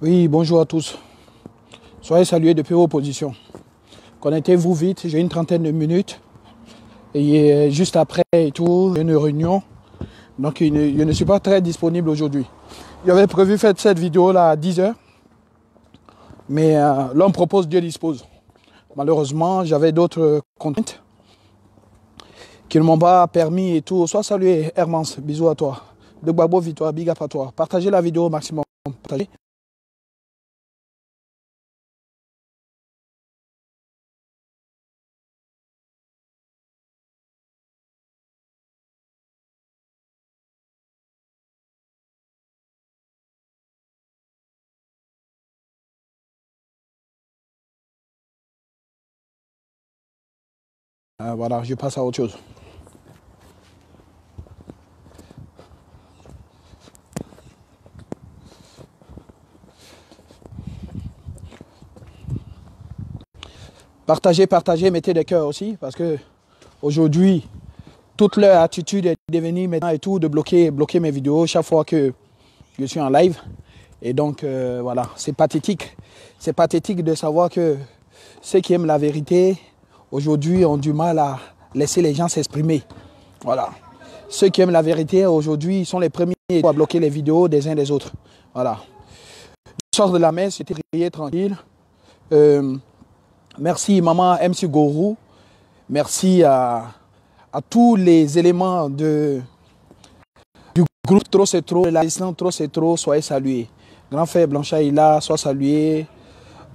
Oui, bonjour à tous. Soyez salués depuis vos positions. Connectez-vous vite, j'ai une trentaine de minutes. Et juste après et tout, j'ai une réunion. Donc je ne suis pas très disponible aujourd'hui. J'avais prévu faire cette vidéo-là à 10 h. Mais l'homme propose, Dieu dispose. Malheureusement, j'avais d'autres contraintes qui ne m'ont pas permis et tout. Sois salué, Hermance, bisous à toi. De Gbagbo Victoire, big up à toi. Partagez la vidéo au maximum. Partagez. Voilà, je passe à autre chose. Partagez, partagez, mettez des cœurs aussi, parce que aujourd'hui, toute leur attitude est devenue maintenant et tout, de bloquer mes vidéos chaque fois que je suis en live. Et donc, voilà, c'est pathétique. C'est pathétique de savoir que ceux qui aiment la vérité, aujourd'hui, ont du mal à laisser les gens s'exprimer. Voilà. Ceux qui aiment la vérité, aujourd'hui, sont les premiers à bloquer les vidéos des uns des autres. Voilà. Je sors de la messe, j'étais prié tranquille. Merci Maman MC Gorou. Merci à tous les éléments du groupe Trop c'est trop, de l'assistant Trop c'est trop, soyez salués. Grand frère Blanchard est là, sois salué.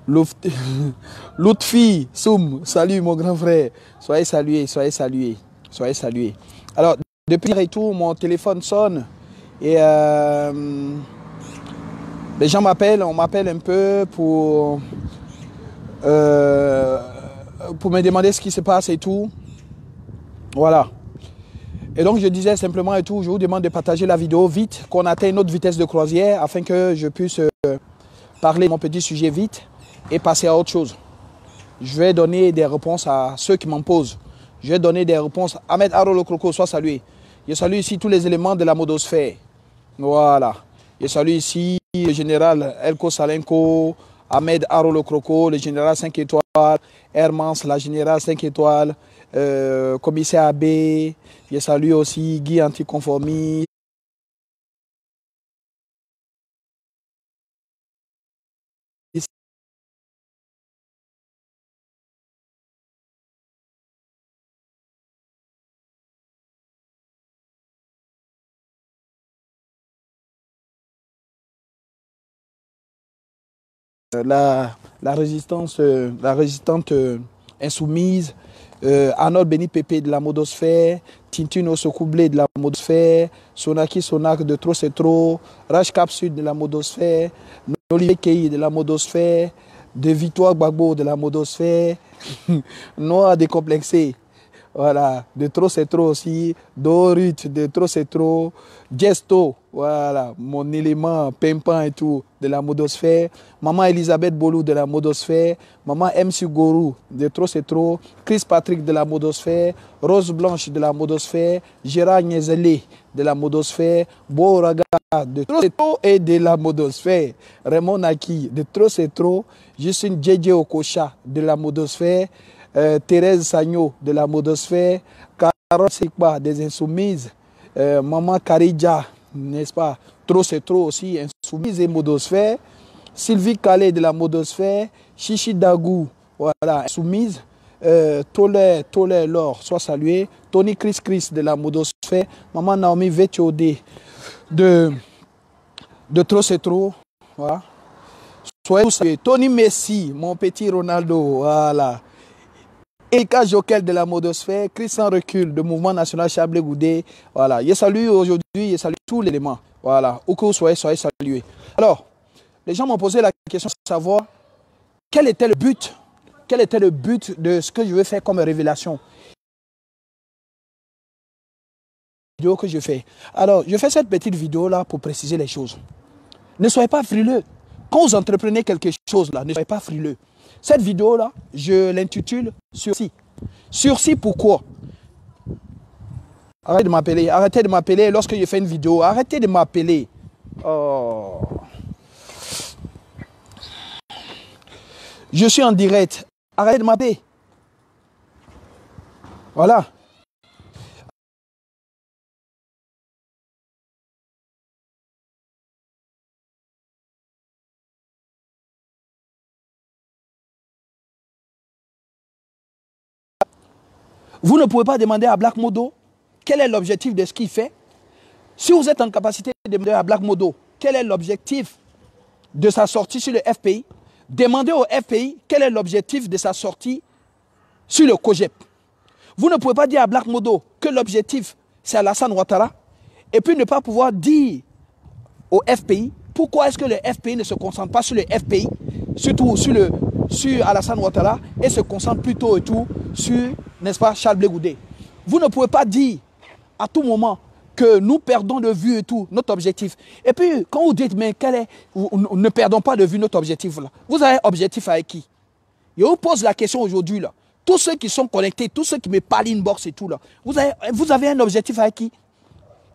L'autre fille, Soum, salut mon grand frère. Soyez salués, soyez salués, soyez salués. Alors, depuis et tout, mon téléphone sonne et les gens m'appellent, on m'appelle un peu pour me demander ce qui se passe et tout. Voilà. Et donc je disais simplement et tout, je vous demande de partager la vidéo vite, qu'on atteigne notre vitesse de croisière afin que je puisse parler de mon petit sujet vite et passer à autre chose. Je vais donner des réponses à ceux qui m'en posent. Je vais donner des réponses. Ahmed Arolo Kroko, sois salué. Je salue ici tous les éléments de la modosphère. Voilà. Je salue ici le général Elko Salenko, Ahmed Arolo Kroko, le général 5 étoiles, Hermance, la générale 5 étoiles, commissaire Abbé. Je salue aussi Guy Anticonformiste. La résistante insoumise, Arnold Béni Pépé de la modosphère, Tintino Sokoublé de la modosphère, Sonaki Sonak de Trop c'est trop, Raj Sud de la modosphère, Olivier Kei de la modosphère, de Victoire Gbagbo de la modosphère, Noah décomplexé. Voilà, de Trop c'est trop aussi, Dorut de Trop c'est trop, Gesto, voilà, mon élément pimpant et tout de la modosphère, Maman Elisabeth Bolou de la modosphère, Maman MC Gorou de Trop c'est trop, Chris Patrick de la modosphère, Rose Blanche de la modosphère, Gérard Niezele de la modosphère, Boraga de Trop c'est trop et de la modosphère, Raymond Naki de Trop c'est trop, Justine Djedje Okocha de la modosphère, Thérèse Sagno de la modosphère, Carole Sekba des Insoumises, Maman Karidja, n'est-ce pas, Trop c'est trop aussi, Insoumise et modosphère, Sylvie Calais de la modosphère, Chichi Dagou, voilà, Insoumise, Tolé Laure, soit salué, Tony Chris de la modosphère, Maman Naomi Vetiodé de Trop c'est trop, voilà. Soyez salués. Tony Messi, mon petit Ronaldo, voilà. Erika Jokel de la modosphère, Christian Recul de Mouvement National Chablé Goudé. Voilà, je salue aujourd'hui, je salue tous les éléments. Voilà, où que vous soyez, soyez salués. Alors, les gens m'ont posé la question de savoir quel était le but de ce que je veux faire comme révélation. Vidéo que je fais. Alors, je fais cette petite vidéo-là pour préciser les choses. Ne soyez pas frileux. Quand vous entreprenez quelque chose là, ne soyez pas frileux. Cette vidéo-là, je l'intitule Sursis. Sursis pourquoi? Arrêtez de m'appeler lorsque je fais une vidéo. Arrêtez de m'appeler. Oh. Je suis en direct. Arrêtez de m'appeler. Voilà. Vous ne pouvez pas demander à Black Modo quel est l'objectif de ce qu'il fait. Si vous êtes en capacité de demander à Black Modo quel est l'objectif de sa sortie sur le FPI, demandez au FPI quel est l'objectif de sa sortie sur le COGEP. Vous ne pouvez pas dire à Black Modo que l'objectif c'est Alassane Ouattara et puis ne pas pouvoir dire au FPI pourquoi est-ce que le FPI ne se concentre pas sur le FPI, surtout sur Alassane Ouattara et se concentre plutôt et tout sur, n'est-ce pas, Charles Blé Goudé. Vous ne pouvez pas dire à tout moment que nous perdons de vue et tout notre objectif. Et puis, quand vous dites, mais ne perdons pas de vue notre objectif là, vous avez objectif avec qui? Je vous pose la question aujourd'hui là. Tous ceux qui sont connectés, tous ceux qui me parlent inbox et tout là, vous avez un objectif avec qui?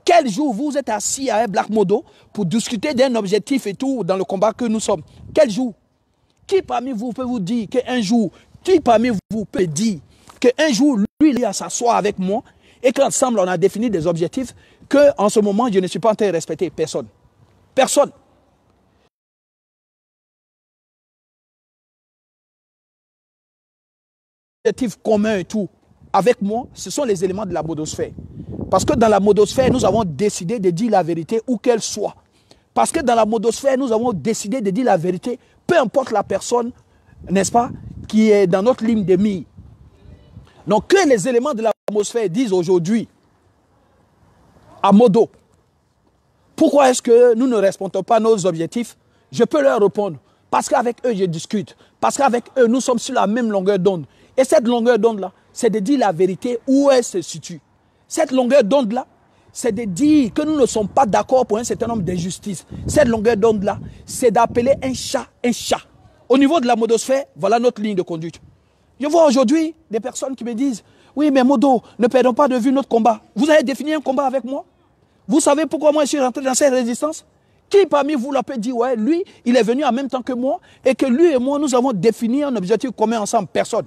Quel jour vous êtes assis avec Black Modo pour discuter d'un objectif et tout dans le combat que nous sommes? Quel jour? Qui parmi vous peut vous dire qu'un jour, qui parmi vous peut dire qu'un jour, lui, il va s'asseoir avec moi et qu'ensemble, on a défini des objectifs qu'en ce moment, je ne suis pas en train de respecter? Personne. Personne. Objectif commun et tout, avec moi, ce sont les éléments de la modosphère. Parce que dans la modosphère, nous avons décidé de dire la vérité où qu'elle soit. Parce que dans la modosphère, nous avons décidé de dire la vérité, peu importe la personne, n'est-ce pas, qui est dans notre ligne de mire. Donc, que les éléments de l'atmosphère disent aujourd'hui à Modo, pourquoi est-ce que nous ne respectons pas nos objectifs? Je peux leur répondre. Parce qu'avec eux, je discute. Parce qu'avec eux, nous sommes sur la même longueur d'onde. Et cette longueur d'onde-là, c'est de dire la vérité où elle se situe. Cette longueur d'onde-là, c'est de dire que nous ne sommes pas d'accord pour un certain nombre d'injustices. Cette longueur d'onde-là, c'est d'appeler un chat un chat. Au niveau de la modosphère, voilà notre ligne de conduite. Je vois aujourd'hui des personnes qui me disent « Oui, mais Modo, ne perdons pas de vue notre combat. » Vous avez défini un combat avec moi? Vous savez pourquoi moi je suis rentré dans cette résistance? Qui parmi vous l'a peut dire « Ouais, lui, il est venu en même temps que moi et que lui et moi, nous avons défini un objectif commun ensemble. » Personne.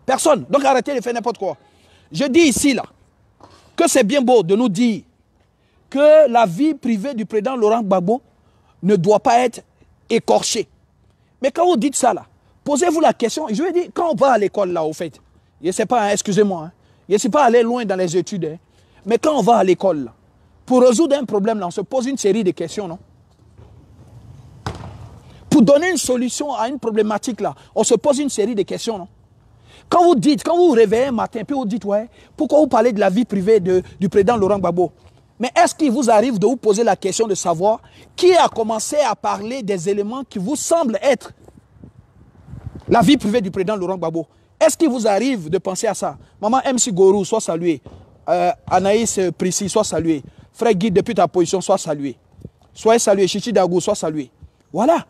Personne. Donc arrêtez de faire n'importe quoi. Je dis ici, là, que c'est bien beau de nous dire que la vie privée du président Laurent Gbagbo ne doit pas être écorchée. Mais quand vous dites ça, là, posez-vous la question. Je veux dire, quand on va à l'école, là, au fait, je ne sais pas, hein, excusez-moi, hein, je ne suis pas allé loin dans les études, hein, mais quand on va à l'école, là, pour résoudre un problème, là, on se pose une série de questions, non? Pour donner une solution à une problématique, là, on se pose une série de questions, non? Quand vous dites, quand vous vous réveillez un matin, puis vous dites, ouais, pourquoi vous parlez de la vie privée du président Laurent Gbagbo? Mais est-ce qu'il vous arrive de vous poser la question de savoir qui a commencé à parler des éléments qui vous semblent être la vie privée du président Laurent Gbagbo? Est-ce qu'il vous arrive de penser à ça? Maman MC Gorou, soit salué. Anaïs Prissi, soit salué. Frère Guy, depuis ta position, soit salué. Soyez salué. Chichi Dagou, soit salué. Voilà.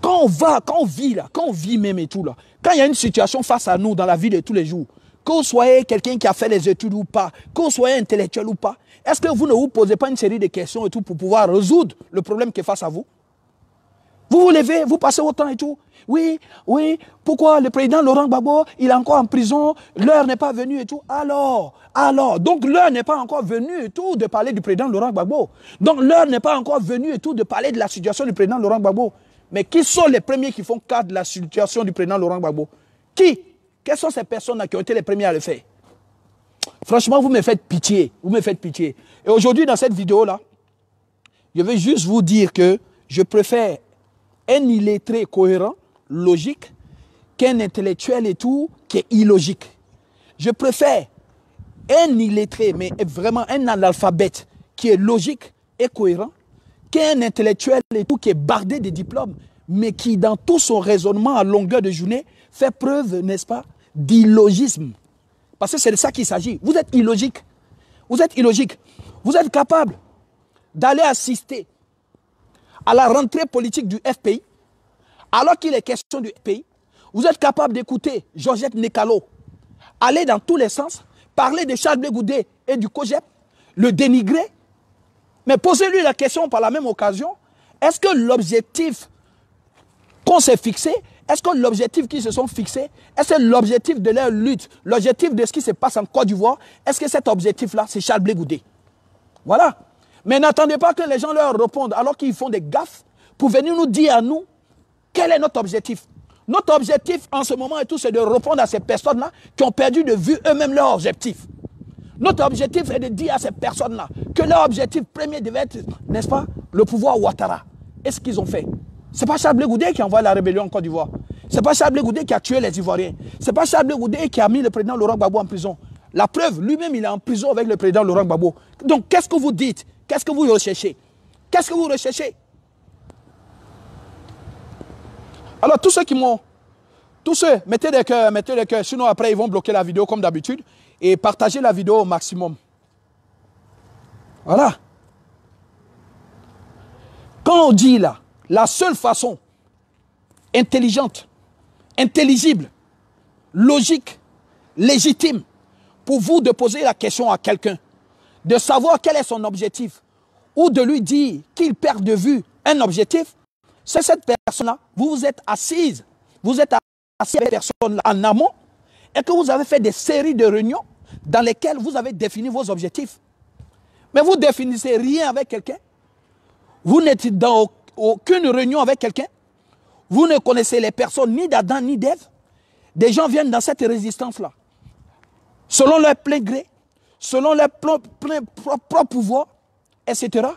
Quand on vit là, quand on vit même et tout là, quand il y a une situation face à nous dans la vie de tous les jours, que vous soyez quelqu'un qui a fait les études ou pas, que vous soyez intellectuel ou pas, est-ce que vous ne vous posez pas une série de questions et tout pour pouvoir résoudre le problème qui est face à vous? Vous vous levez, vous passez autant et tout. Oui, oui, pourquoi le président Laurent Gbagbo, il est encore en prison, l'heure n'est pas venue et tout. Alors, donc l'heure n'est pas encore venue et tout de parler du président Laurent Gbagbo. Donc l'heure n'est pas encore venue et tout de parler de la situation du président Laurent Gbagbo. Mais qui sont les premiers qui font cas de la situation du président Laurent Gbagbo? Qui? Quelles sont ces personnes-là qui ont été les premiers à le faire? Franchement, vous me faites pitié. Vous me faites pitié. Et aujourd'hui, dans cette vidéo-là, je vais juste vous dire que je préfère un illettré cohérent, logique, qu'un intellectuel et tout qui est illogique. Je préfère un illettré, mais vraiment un analphabète qui est logique et cohérent, qu'un intellectuel et tout qui est bardé de diplômes, mais qui, dans tout son raisonnement à longueur de journée, fait preuve, n'est-ce pas, d'illogisme. Parce que c'est de ça qu'il s'agit. Vous êtes illogique. Vous êtes illogique. Vous êtes capable d'aller assister à la rentrée politique du FPI, alors qu'il est question du FPI. Vous êtes capable d'écouter Georgette Nekalo aller dans tous les sens, parler de Charles Blé Goudé et du COGEP, le dénigrer. Mais posez-lui la question par la même occasion, est-ce que l'objectif qu'on s'est fixé, Est-ce que l'objectif qu'ils se sont fixés, est-ce que l'objectif de leur lutte, l'objectif de ce qui se passe en Côte d'Ivoire, est-ce que cet objectif-là, c'est Charles Blé Goudé? Voilà. Mais n'attendez pas que les gens leur répondent alors qu'ils font des gaffes pour venir nous dire à nous quel est notre objectif. Notre objectif en ce moment et tout, c'est de répondre à ces personnes-là qui ont perdu de vue eux-mêmes leur objectif. Notre objectif est de dire à ces personnes-là que leur objectif premier devait être, n'est-ce pas, le pouvoir Ouattara. Et ce qu'ils ont fait. Ce n'est pas Charles Blé Goudé qui a envoyé la rébellion en Côte d'Ivoire. Ce n'est pas Charles Blé Goudé qui a tué les Ivoiriens. Ce n'est pas Charles Blé Goudé qui a mis le président Laurent Gbagbo en prison. La preuve, lui-même, il est en prison avec le président Laurent Gbagbo. Donc, qu'est-ce que vous dites? Qu'est-ce que vous recherchez? Qu'est-ce que vous recherchez? Alors, tous ceux qui m'ont... Tous ceux, mettez des cœurs, sinon après, ils vont bloquer la vidéo comme d'habitude et partagez la vidéo au maximum. Voilà. Quand on dit là, la seule façon intelligente, intelligible, logique, légitime, pour vous de poser la question à quelqu'un, de savoir quel est son objectif, ou de lui dire qu'il perd de vue un objectif, c'est cette personne-là, vous vous êtes assise, vous êtes assis avec cette personne-là en amont, et que vous avez fait des séries de réunions dans lesquelles vous avez défini vos objectifs. Mais vous ne définissez rien avec quelqu'un, vous n'êtes dans aucune réunion avec quelqu'un, vous ne connaissez les personnes ni d'Adam ni d'Ève, des gens viennent dans cette résistance-là, selon leur plein gré, selon leur propre pouvoir, etc.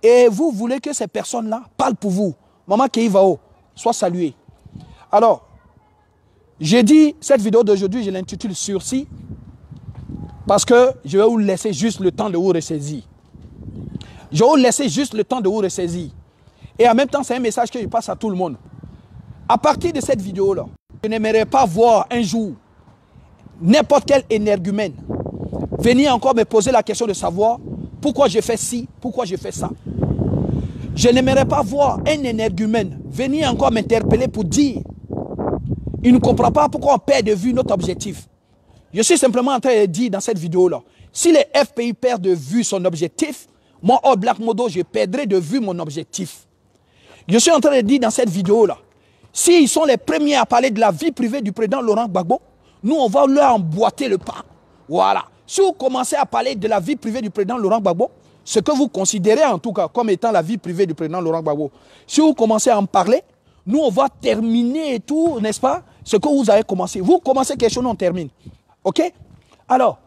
Et vous voulez que ces personnes-là parlent pour vous. Maman Keivao, soit saluée. Alors, j'ai dit, cette vidéo d'aujourd'hui, je l'intitule Sursis, parce que je vais vous laisser juste le temps de vous ressaisir. Je vais vous laisser juste le temps de vous ressaisir. Et en même temps, c'est un message que je passe à tout le monde. À partir de cette vidéo-là, je n'aimerais pas voir un jour n'importe quel énergumène venir encore me poser la question de savoir pourquoi je fais ci, pourquoi je fais ça. Je n'aimerais pas voir un énergumène venir encore m'interpeller pour dire il ne comprend pas pourquoi on perd de vue notre objectif. Je suis simplement en train de dire dans cette vidéo-là, si les FPI perdent de vue son objectif, moi, All Black Modo, je perdrai de vue mon objectif. Je suis en train de dire dans cette vidéo-là, s'ils sont les premiers à parler de la vie privée du président Laurent Gbagbo, nous, on va leur emboîter le pas. Voilà. Si vous commencez à parler de la vie privée du président Laurent Gbagbo, ce que vous considérez en tout cas comme étant la vie privée du président Laurent Gbagbo, si vous commencez à en parler, nous, on va terminer et tout, n'est-ce pas, ce que vous avez commencé. Vous commencez quelque chose, on termine. OK? Alors,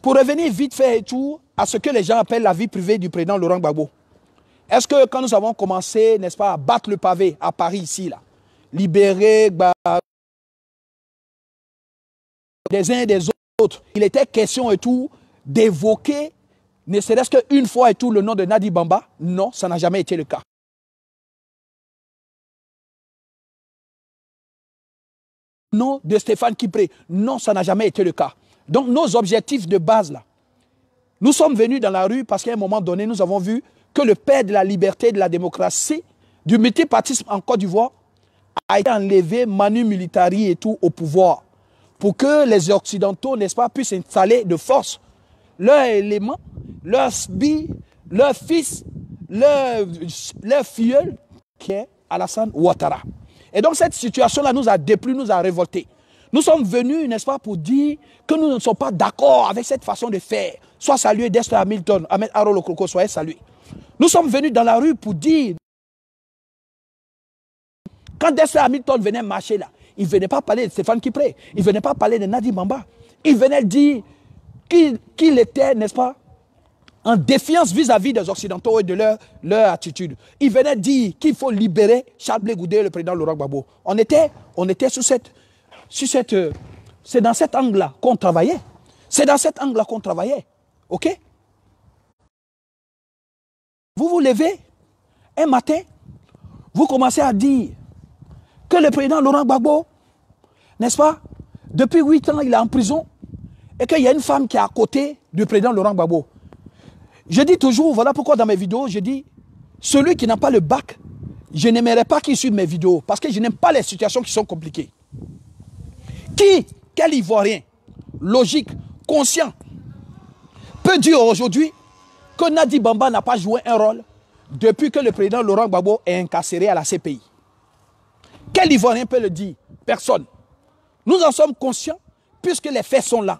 pour revenir vite fait et tout à ce que les gens appellent la vie privée du président Laurent Gbagbo, est-ce que quand nous avons commencé, n'est-ce pas, à battre le pavé à Paris ici, là, libérer des uns et des autres, il était question et tout d'évoquer, ne serait-ce qu'une fois et tout, le nom de Nadi Bamba? Non, ça n'a jamais été le cas. Non, de Stéphane Kipré? Non, ça n'a jamais été le cas. Donc nos objectifs de base là, nous sommes venus dans la rue parce qu'à un moment donné, nous avons vu que le père de la liberté, de la démocratie, du multipartisme en Côte d'Ivoire a été enlevé manu militari et tout au pouvoir pour que les Occidentaux, n'est-ce pas, puissent installer de force leurs éléments, leurs sbires, leurs fils, leur filleul, qui est Alassane Ouattara. Et donc cette situation-là nous a déplu, nous a révoltés. Nous sommes venus, n'est-ce pas, pour dire que nous ne sommes pas d'accord avec cette façon de faire. Soit salué Dexter Hamilton, Ahmed Harol Okroko, soyez salués. Nous sommes venus dans la rue pour dire, quand Dexter Hamilton venait marcher là, il ne venait pas parler de Stéphane Kipré, il ne venait pas parler de Nadi Bamba. Il venait dire qu'il était, n'est-ce pas, en défiance vis-à-vis des Occidentaux et de leur attitude. Il venait dire qu'il faut libérer Charles Blé Goudé, le président Laurent Gbagbo. On était c'est dans cet angle-là qu'on travaillait. C'est dans cet angle-là qu'on travaillait. OK? Vous vous levez un matin, vous commencez à dire que le président Laurent Gbagbo, n'est-ce pas, depuis 8 ans, il est en prison et qu'il y a une femme qui est à côté du président Laurent Gbagbo. Je dis toujours, voilà pourquoi dans mes vidéos, je dis, celui qui n'a pas le bac, je n'aimerais pas qu'il suive mes vidéos parce que je n'aime pas les situations qui sont compliquées. Quel Ivoirien, logique, conscient, peut dire aujourd'hui que Nadi Bamba n'a pas joué un rôle depuis que le président Laurent Gbagbo est incarcéré à la CPI? Quel Ivoirien peut le dire? Personne. Nous en sommes conscients puisque les faits sont là.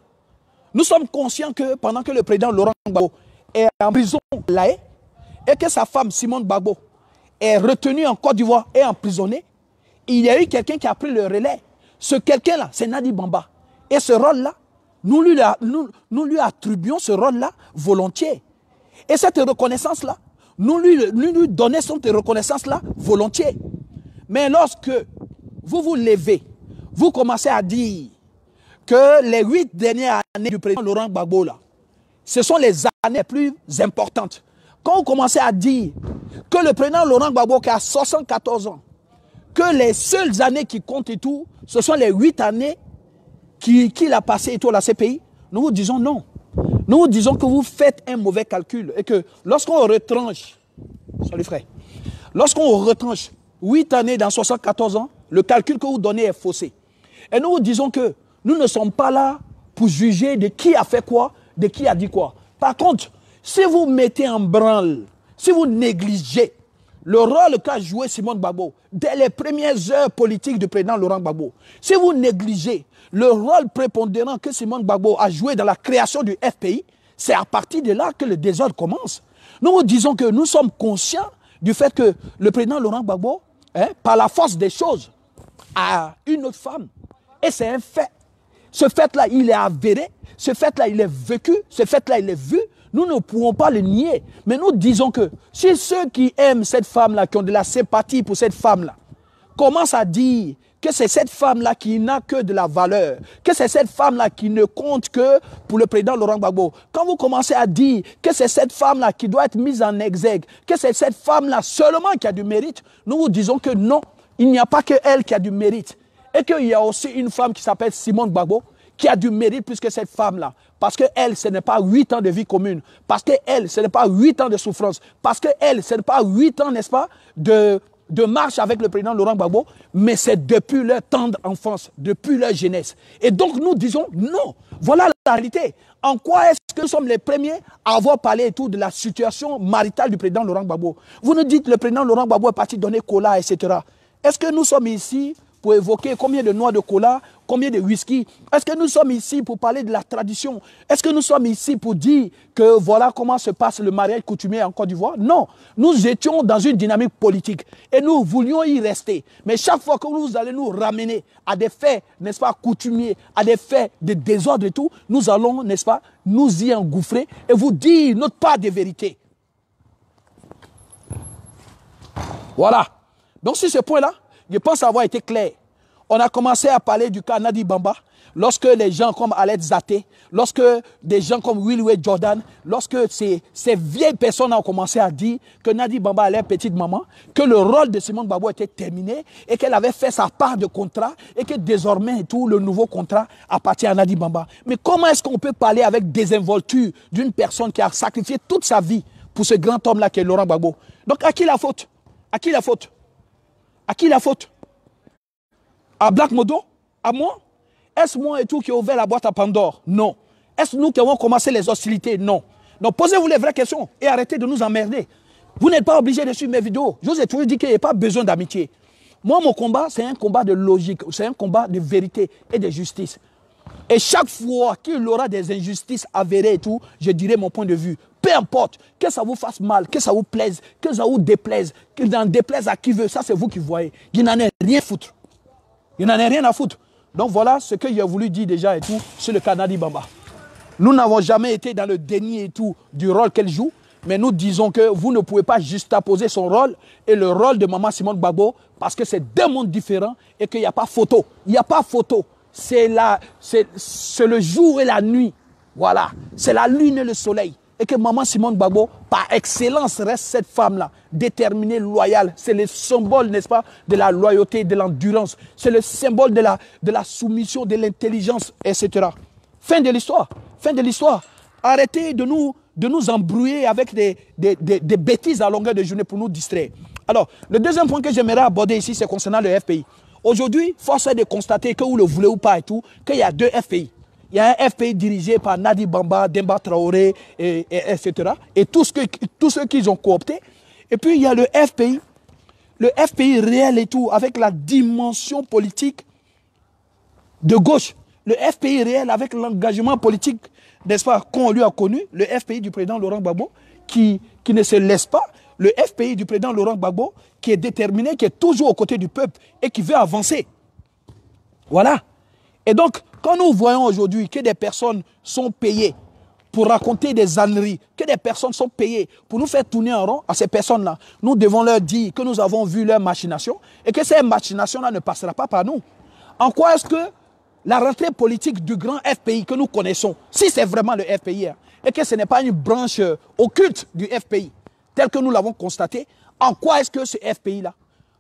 Nous sommes conscients que pendant que le président Laurent Gbagbo est en prison là et que sa femme Simone Gbagbo est retenue en Côte d'Ivoire et emprisonnée, il y a eu quelqu'un qui a pris le relais. Ce quelqu'un-là, c'est Nadi Bamba. Et ce rôle-là, nous lui attribuons ce rôle-là volontiers. Et cette reconnaissance-là, nous lui donnons cette reconnaissance-là volontiers. Mais lorsque vous vous levez, vous commencez à dire que les 8 dernières années du président Laurent Gbagbo, là, ce sont les années les plus importantes. Quand vous commencez à dire que le président Laurent Gbagbo qui a 74 ans, que les seules années qui comptent et tout, ce sont les 8 années qu'il a passées et tout à la CPI, nous vous disons non. Nous vous disons que vous faites un mauvais calcul et que lorsqu'on retranche, salut frère, lorsqu'on retranche 8 années dans 74 ans, le calcul que vous donnez est faussé. Et nous vous disons que nous ne sommes pas là pour juger de qui a fait quoi, de qui a dit quoi. Par contre, si vous mettez en branle, si vous négligez le rôle qu'a joué Simone Gbagbo dès les premières heures politiques du président Laurent Gbagbo, si vous négligez le rôle prépondérant que Simone Gbagbo a joué dans la création du FPI, c'est à partir de là que le désordre commence. Nous vous disons que nous sommes conscients du fait que le président Laurent Gbagbo, par la force des choses, a une autre femme. Et c'est un fait. Ce fait-là, il est avéré. Ce fait-là, il est vécu. Ce fait-là, il est vu. Nous ne pouvons pas le nier. Mais nous disons que si ceux qui aiment cette femme-là, qui ont de la sympathie pour cette femme-là, commencent à dire que c'est cette femme-là qui n'a que de la valeur, que c'est cette femme-là qui ne compte que pour le président Laurent Gbagbo, quand vous commencez à dire que c'est cette femme-là qui doit être mise en exergue, que c'est cette femme-là seulement qui a du mérite, nous vous disons que non, il n'y a pas que elle qui a du mérite. Et qu'il y a aussi une femme qui s'appelle Simone Gbagbo, qui a du mérite plus que cette femme-là. Parce qu'elle, ce n'est pas 8 ans de vie commune. Parce qu'elle, ce n'est pas 8 ans de souffrance. Parce qu'elle, ce n'est pas 8 ans, n'est-ce pas, de marche avec le président Laurent Gbagbo, mais c'est depuis leur tendre enfance, depuis leur jeunesse. Et donc nous disons non. Voilà la réalité. En quoi est-ce que nous sommes les premiers à avoir parlé et tout de la situation maritale du président Laurent Gbagbo? Vous nous dites que le président Laurent Gbagbo est parti donner cola, etc. Est-ce que nous sommes ici pour évoquer combien de noix de cola, combien de whisky? Est-ce que nous sommes ici pour parler de la tradition? Est-ce que nous sommes ici pour dire que voilà comment se passe le mariage coutumier en Côte d'Ivoire? Non, nous étions dans une dynamique politique et nous voulions y rester. Mais chaque fois que vous allez nous ramener à des faits, n'est-ce pas, coutumiers, à des faits de désordre et tout, nous allons, n'est-ce pas, nous y engouffrer et vous dire notre part de vérité. Voilà. Donc sur ce point-là, je pense avoir été clair. On a commencé à parler du cas Nadi Bamba, lorsque les gens comme Alex Zate, lorsque des gens comme Willoué Jordan, lorsque ces vieilles personnes ont commencé à dire que Nadi Bamba allait petite maman, que le rôle de Simone Gbagbo était terminé et qu'elle avait fait sa part de contrat et que désormais tout le nouveau contrat appartient à Nadi Bamba. Mais comment est-ce qu'on peut parler avec désinvolture d'une personne qui a sacrifié toute sa vie pour ce grand homme-là qui est Laurent Gbagbo? Donc à qui la faute? À qui la faute? À qui la faute? À Black Modo? À moi? Est-ce moi et tout qui a ouvert la boîte à Pandore? Non. Est-ce nous qui avons commencé les hostilités? Non. Donc posez-vous les vraies questions et arrêtez de nous emmerder. Vous n'êtes pas obligé de suivre mes vidéos. Je vous ai toujours dit qu'il n'y a pas besoin d'amitié. Moi, mon combat, c'est un combat de logique, c'est un combat de vérité et de justice. Et chaque fois qu'il aura des injustices avérées et tout, je dirai mon point de vue. Peu importe, que ça vous fasse mal, que ça vous plaise, que ça vous déplaise, que ça en déplaise à qui veut, ça c'est vous qui voyez. Il n'en a rien à foutre. Il n'en a rien à foutre. Donc voilà ce que j'ai voulu dire déjà et tout sur le cas Nadi Bamba. Nous n'avons jamais été dans le déni et tout du rôle qu'elle joue, mais nous disons que vous ne pouvez pas juxtaposer son rôle et le rôle de maman Simone Gbagbo parce que c'est deux mondes différents et qu'il n'y a pas photo. Il n'y a pas photo. C'est le jour et la nuit. Voilà. C'est la lune et le soleil. Et que maman Simone Gbagbo, par excellence, reste cette femme-là, déterminée, loyale. C'est le symbole, n'est-ce pas, de la loyauté, de l'endurance. C'est le symbole de la soumission, de l'intelligence, etc. Fin de l'histoire. Fin de l'histoire. Arrêtez de nous embrouiller avec des bêtises à longueur de journée pour nous distraire. Alors, le deuxième point que j'aimerais aborder ici, c'est concernant le FPI. Aujourd'hui, force est de constater que vous le voulez ou pas et tout, qu'il y a deux FPI. Il y a un FPI dirigé par Nadi Bamba, Demba Traoré, etc. Et tous ceux qu'ils ont cooptés. Et puis, il y a le FPI le FPI réel et tout, avec la dimension politique de gauche, le FPI réel avec l'engagement politique, n'est-ce pas, qu'on lui a connu, le FPI du président Laurent Gbagbo, qui ne se laisse pas, le FPI du président Laurent Gbagbo, qui est déterminé, qui est toujours aux côtés du peuple et qui veut avancer. Voilà. Et donc, quand nous voyons aujourd'hui que des personnes sont payées pour raconter des âneries, que des personnes sont payées pour nous faire tourner en rond, à ces personnes-là, nous devons leur dire que nous avons vu leurs machinations et que ces machinations-là ne passeront pas par nous. En quoi est-ce que la rentrée politique du grand FPI que nous connaissons, si c'est vraiment le FPI, et que ce n'est pas une branche occulte du FPI, tel que nous l'avons constaté, en quoi est-ce que ce FPI-là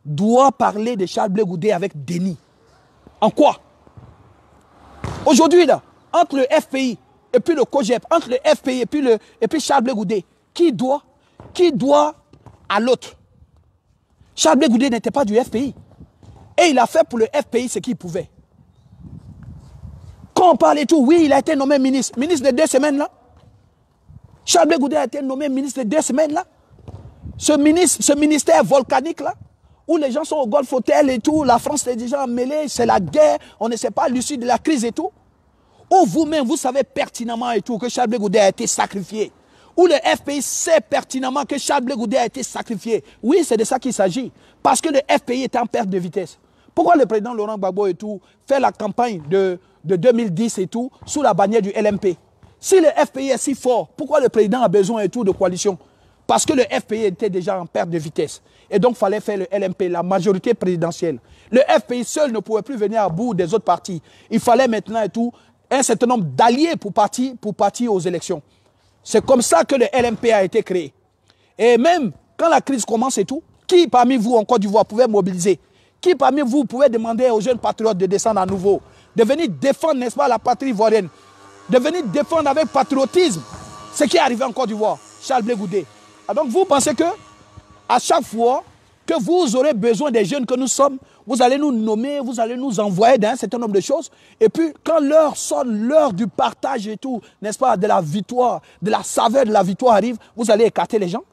doit parler de Charles Blé Goudé avec déni? En quoi? Aujourd'hui, là, entre le FPI et puis le COGEP, entre le FPI et puis Charles Blé Goudé, qui doit à l'autre? Charles Blé Goudé n'était pas du FPI. Et il a fait pour le FPI ce qu'il pouvait. Quand on parle et tout, oui, il a été nommé ministre. Ministre de 2 semaines là. Charles Blé Goudé a été nommé ministre de 2 semaines là. Ce ministère volcanique là, où les gens sont au Golf Hotel et tout, la France est déjà mêlée, c'est la guerre, on ne sait pas l'issue de la crise et tout. Ou vous-même, vous savez pertinemment et tout que Charles Blé Goudé a été sacrifié. Ou le FPI sait pertinemment que Charles Blé Goudé a été sacrifié. Oui, c'est de ça qu'il s'agit. Parce que le FPI est en perte de vitesse. Pourquoi le président Laurent Gbagbo et tout fait la campagne de 2010 et tout sous la bannière du LMP? Si le FPI est si fort, pourquoi le président a besoin et tout de coalition? Parce que le FPI était déjà en perte de vitesse. Et donc, il fallait faire le LMP, la majorité présidentielle. Le FPI seul ne pouvait plus venir à bout des autres partis. Il fallait maintenant et tout un certain nombre d'alliés pour partir aux élections. C'est comme ça que le LMP a été créé. Et même quand la crise commence et tout, qui parmi vous en Côte d'Ivoire pouvait mobiliser? Qui parmi vous pouvait demander aux jeunes patriotes de descendre à nouveau, de venir défendre, n'est-ce pas, la patrie ivoirienne, de venir défendre avec patriotisme ce qui est arrivé en Côte d'Ivoire? Charles Blé Goudé. Donc vous pensez que à chaque fois que vous aurez besoin des jeunes que nous sommes, vous allez nous nommer, vous allez nous envoyer dans un certain nombre de choses. Et puis quand l'heure sonne, l'heure du partage et tout, n'est-ce pas, de la victoire, de la saveur de la victoire arrive, vous allez écarter les gens?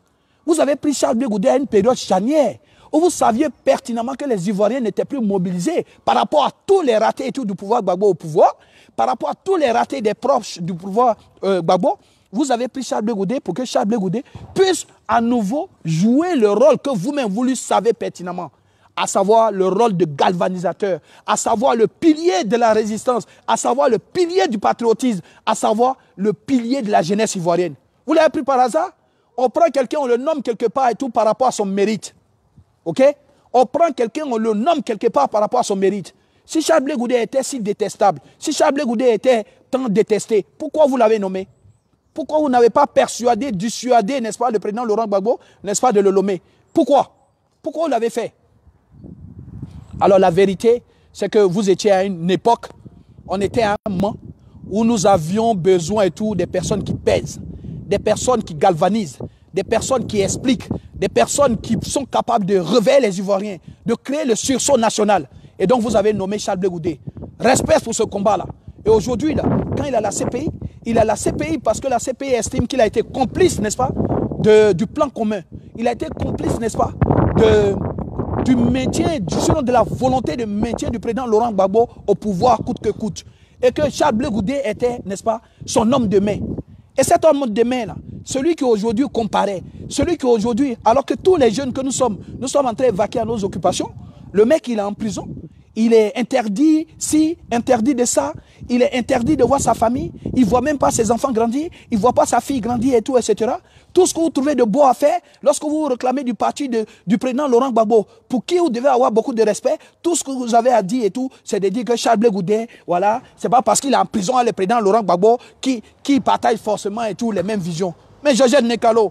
Vous avez pris Charles Blé Goudé à une période charnière où vous saviez pertinemment que les Ivoiriens n'étaient plus mobilisés par rapport à tous les ratés et tout du pouvoir Gbagbo au pouvoir, par rapport à tous les ratés des proches du pouvoir Gbagbo. Vous avez pris Charles Blé Goudé pour que Charles Blé Goudé puisse à nouveau jouer le rôle que vous-même vous lui savez pertinemment, à savoir le rôle de galvanisateur, à savoir le pilier de la résistance, à savoir le pilier du patriotisme, à savoir le pilier de la jeunesse ivoirienne. Vous l'avez pris par hasard? On prend quelqu'un, on le nomme quelque part et tout par rapport à son mérite. Ok? On prend quelqu'un, on le nomme quelque part par rapport à son mérite. Si Charles Blé Goudé était si détestable, si Charles Blé Goudé était tant détesté, pourquoi vous l'avez nommé? Pourquoi vous n'avez pas dissuadé, n'est-ce pas, le président Laurent Gbagbo, n'est-ce pas, de le nommer? Pourquoi? Pourquoi vous l'avez fait? Alors la vérité, c'est que vous étiez à une époque, on était à un moment où nous avions besoin et tout des personnes qui pèsent, des personnes qui galvanisent, des personnes qui expliquent, des personnes qui sont capables de réveiller les Ivoiriens, de créer le sursaut national. Et donc vous avez nommé Charles Blé Goudé. Respect pour ce combat-là. Et aujourd'hui, là, quand il a la CPI parce que la CPI estime qu'il a été complice, n'est-ce pas, du plan commun. Il a été complice, n'est-ce pas, du maintien, selon de la volonté de maintien du président Laurent Gbagbo au pouvoir coûte que coûte. Et que Charles Blé Goudé était, n'est-ce pas, son homme de main. Et cet homme de main, là, celui qui aujourd'hui comparait, celui qui aujourd'hui, alors que tous les jeunes que nous sommes en train de vaquer à nos occupations, le mec, il est en prison. Il est interdit interdit de ça, il est interdit de voir sa famille, il ne voit même pas ses enfants grandir, il ne voit pas sa fille grandir et tout, etc. Tout ce que vous trouvez de beau à faire, lorsque vous réclamez du parti du président Laurent Gbagbo, pour qui vous devez avoir beaucoup de respect, tout ce que vous avez à dire et tout, c'est de dire que Charles Blé Goudé, voilà, c'est pas parce qu'il est en prison le président Laurent Gbagbo qui partage forcément et tout les mêmes visions. Mais Georgette Nekalo,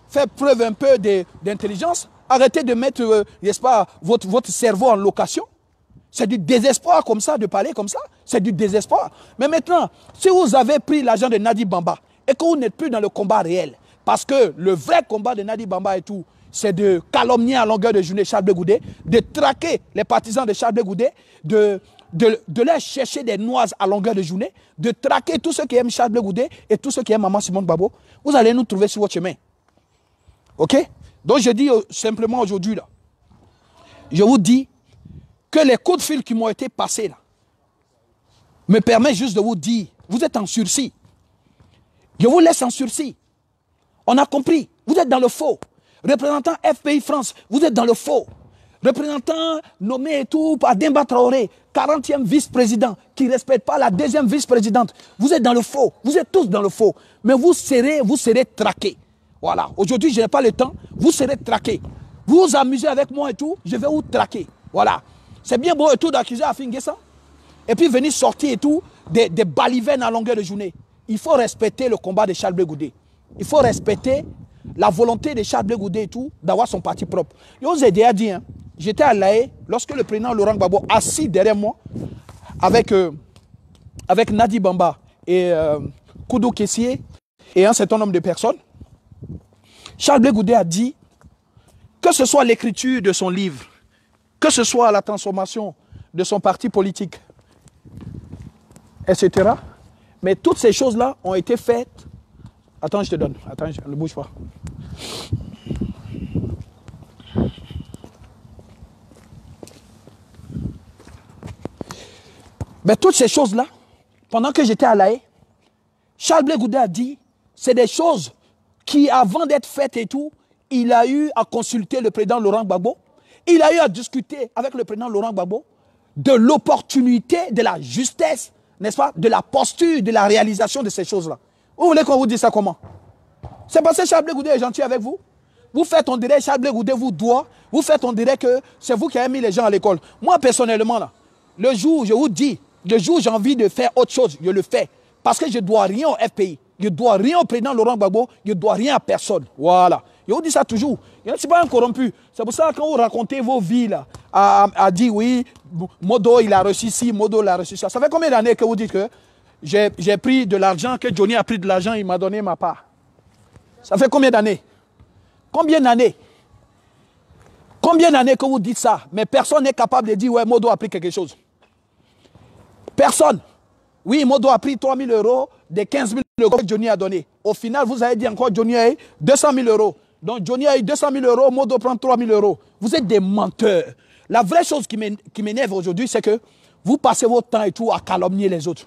faites preuve un peu d'intelligence, arrêtez de mettre, n'est-ce pas, votre cerveau en location. C'est du désespoir comme ça, de parler comme ça. C'est du désespoir. Mais maintenant, si vous avez pris l'argent de Nadi Bamba et que vous n'êtes plus dans le combat réel, parce que le vrai combat de Nadi Bamba et tout, c'est de calomnier à longueur de journée Charles Blé Goudé, de traquer les partisans de Charles Blé Goudé, de leur chercher des noises à longueur de journée, de traquer tous ceux qui aiment Charles Blé Goudé et tous ceux qui aiment Maman Simone Gbagbo, vous allez nous trouver sur votre chemin. Ok? Donc je dis simplement aujourd'hui là, je vous dis que les coups de fil qui m'ont été passés là, me permettent juste de vous dire, vous êtes en sursis. Je vous laisse en sursis. On a compris, vous êtes dans le faux. Représentant FPI France, vous êtes dans le faux. Représentant nommé et tout par Demba Traoré, 40e vice-président, qui ne respecte pas la deuxième vice-présidente. Vous êtes dans le faux. Vous êtes tous dans le faux. Mais vous serez traqués. Voilà. Aujourd'hui, je n'ai pas le temps. Vous serez traqués. Vous vous amusez avec moi et tout, je vais vous traquer. Voilà. C'est bien beau et tout d'accuser Afingessa. Et puis venir sortir et tout, des balivernes à longueur de journée. Il faut respecter le combat de Charles Blé Goudé. Il faut respecter la volonté de Charles Blé Goudé et tout, d'avoir son parti propre. Je vous ai déjà dit, hein, j'étais à l'A.E. lorsque le président Laurent Gbagbo, assis derrière moi, avec Nadi Bamba et Koudou Kessié et un certain nombre de personnes, Charles Blé Goudé a dit que ce soit l'écriture de son livre, que ce soit la transformation de son parti politique, etc. Mais toutes ces choses-là ont été faites. Attends, je te donne. Attends, ne bouge pas. Mais toutes ces choses-là, pendant que j'étais à l'A.E., Charles Blé Goudé a dit, c'est des choses qui, avant d'être faites et tout, il a eu à consulter le président Laurent Gbagbo. Il a eu à discuter avec le président Laurent Gbagbo de l'opportunité, de la justesse, n'est-ce pas, de la posture, de la réalisation de ces choses-là. Vous voulez qu'on vous dise ça comment? C'est parce que Charles Blé Goudé est gentil avec vous. Vous faites, on dirait, Charles Blé Goudé vous doit. Vous faites, on dirait que c'est vous qui avez mis les gens à l'école. Moi, personnellement, là, le jour, je vous dis, le jour où j'ai envie de faire autre chose, je le fais. Parce que je ne dois rien au FPI. Je ne dois rien au président Laurent Gbagbo. Je ne dois rien à personne. Voilà. Je vous dis ça toujours. Je ne suis pas un corrompu. C'est pour ça que quand vous racontez vos vies, là, à dire oui, Modo il a reçu ci, Modo il a reçu ça. Ça fait combien d'années que vous dites que j'ai pris de l'argent, que Johnny a pris de l'argent, il m'a donné ma part? Ça fait combien d'années? Combien d'années? Combien d'années que vous dites ça? Mais personne n'est capable de dire ouais, Modo a pris quelque chose. Personne. Oui, Modo a pris 3 000 € des 15 000 € que Johnny a donné. Au final, vous avez dit encore Johnny a eu 200 000 €. Donc Johnny a eu 200 000 €, Modo prend 3 000 €. Vous êtes des menteurs. La vraie chose qui m'énerve aujourd'hui, c'est que vous passez votre temps et tout à calomnier les autres.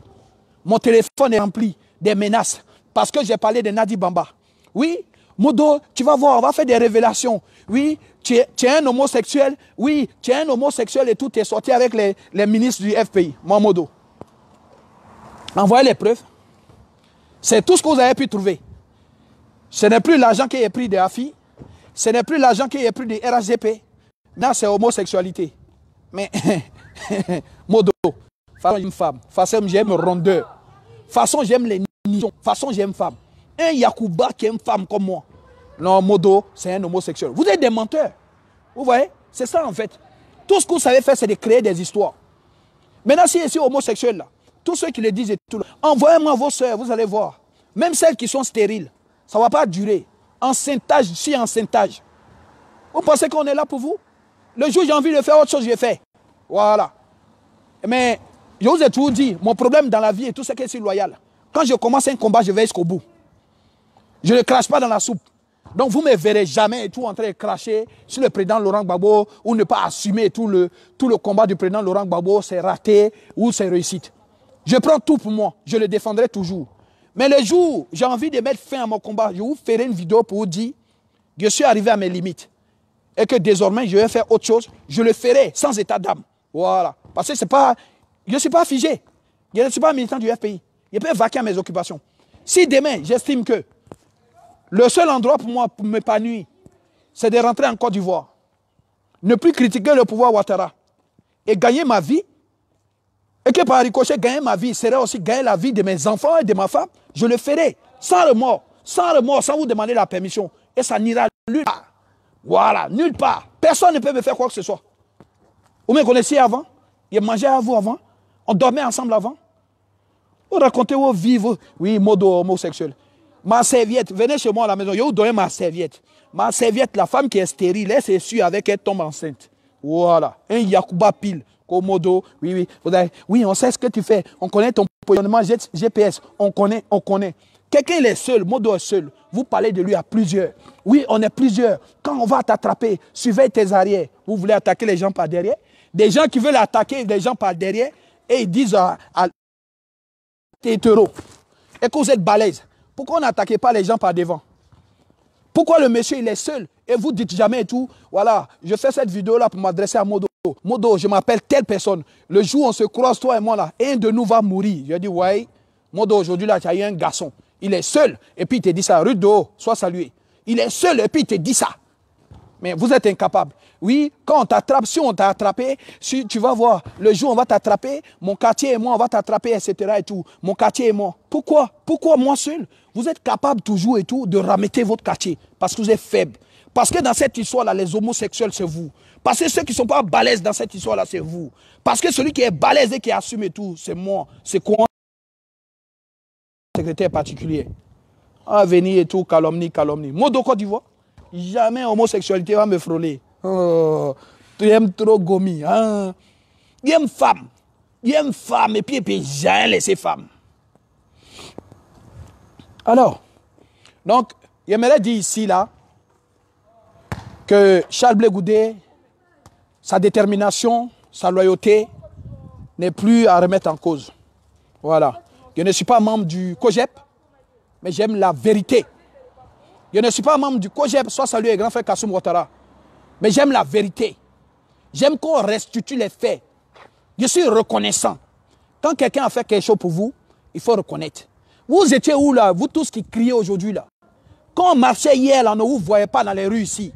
Mon téléphone est rempli des menaces parce que j'ai parlé de Nadi Bamba. Oui, Modo, tu vas voir, on va faire des révélations. Oui, tu es un homosexuel. Oui, tu es un homosexuel et tout, tu es sorti avec les ministres du FPI. Moi, Modo. Envoyez les preuves. C'est tout ce que vous avez pu trouver. Ce n'est plus l'argent qui est pris de AFI. Ce n'est plus l'argent qui est pris de RHGP. Maintenant, c'est homosexualité. Mais, Modo, façon j'aime femme, façon j'aime rondeur, façon j'aime les nichons, façon j'aime femme. Un Yacouba qui aime femme comme moi. Non, Modo, c'est un homosexuel. Vous êtes des menteurs. Vous voyez? C'est ça en fait. Tout ce que vous savez faire, c'est de créer des histoires. Maintenant, si je suis homosexuel là, tous ceux qui le disent et tout, envoyez-moi vos soeurs, vous allez voir. Même celles qui sont stériles, ça ne va pas durer. Enceintage, si enceintage. Vous pensez qu'on est là pour vous? Le jour où j'ai envie de faire autre chose, je fais. Voilà. Mais je vous ai toujours dit, mon problème dans la vie et tout, c'est que je suis loyal. Quand je commence un combat, je vais jusqu'au bout. Je ne crache pas dans la soupe. Donc vous ne me verrez jamais et tout en train de cracher sur le président Laurent Gbagbo ou ne pas assumer tout le combat du président Laurent Gbagbo, c'est raté ou c'est réussite. Je prends tout pour moi, je le défendrai toujours. Mais le jour où j'ai envie de mettre fin à mon combat, je vous ferai une vidéo pour vous dire que je suis arrivé à mes limites. Et que désormais, je vais faire autre chose. Je le ferai sans état d'âme. Voilà. Parce que je ne suis pas figé. Je ne suis pas militant du FPI. Je peux vaquer à mes occupations. Si demain, j'estime que le seul endroit pour moi, pour m'épanouir, c'est de rentrer en Côte d'Ivoire, ne plus critiquer le pouvoir Ouattara et gagner ma vie, et que par ricochet, gagner ma vie serait aussi gagner la vie de mes enfants et de ma femme, je le ferai sans remords, sans vous demander la permission. Et ça n'ira nulle part. Voilà, nulle part. Personne ne peut me faire quoi que ce soit. Vous me connaissiez avant? Je mangeais à vous avant? On dormait ensemble avant? Vous racontez vos vies, oui, mode homosexuel. Ma serviette, venez chez moi à la maison, je vais vous donner ma serviette. Ma serviette, la femme qui est stérile, elle s'essuie avec, elle tombe enceinte. Voilà, un Yacouba pile. Komodo, oui, oui, on sait ce que tu fais. On connaît ton positionnement GPS. On connaît. Quelqu'un il est seul, Modo est seul. Vous parlez de lui à plusieurs. Oui, on est plusieurs. Quand on va t'attraper, surveille tes arrières. Vous voulez attaquer les gens par derrière? Des gens qui veulent attaquer les gens par derrière et ils disent à t'es hétéro. Et que vous êtes balèze. Pourquoi on n'attaquait pas les gens par devant? Pourquoi le monsieur il est seul et vous dites jamais et tout? Voilà, je fais cette vidéo là pour m'adresser à Modo. Modo, je m'appelle telle personne. Le jour où on se croise, toi et moi là, un de nous va mourir. Je dis, ouais, Modo, aujourd'hui là, tu as eu un garçon. Il est seul et puis il te dit ça. Rudo, sois salué. Il est seul et puis il te dit ça. Mais vous êtes incapable. Oui, quand on t'attrape, si on t'a attrapé, si tu vas voir, le jour où on va t'attraper, mon quartier et moi, on va t'attraper, etc. et tout. Mon quartier et moi. Pourquoi? Pourquoi moi seul? Vous êtes capable toujours et tout de rameter votre quartier parce que vous êtes faible. Parce que dans cette histoire-là, les homosexuels, c'est vous. Parce que ceux qui ne sont pas balèzes dans cette histoire-là, c'est vous. Parce que celui qui est balèze et qui assume et tout, c'est moi. C'est quoi? Secrétaire particulier. À venir et tout, calomnie, calomnie. Modo Côte d'Ivoire, jamais homosexualité va me frôler. Oh, tu aimes trop Gomi. Hein? Il aime femme. Il aime femme et puis jamais laisser femme. Alors, donc, il me l'a dit ici, là, que Charles Blé Goudé, sa détermination, sa loyauté n'est plus à remettre en cause. Voilà. Je ne suis pas membre du COGEP, mais j'aime la vérité. Je ne suis pas membre du COGEP, soit salué grand frère Kassoum Ouattara, mais j'aime la vérité. J'aime qu'on restitue les faits. Je suis reconnaissant. Quand quelqu'un a fait quelque chose pour vous, il faut reconnaître. Vous étiez où là, vous tous qui criez aujourd'hui là? Quand on marchait hier là, ne vous voyez pas dans les rues ici.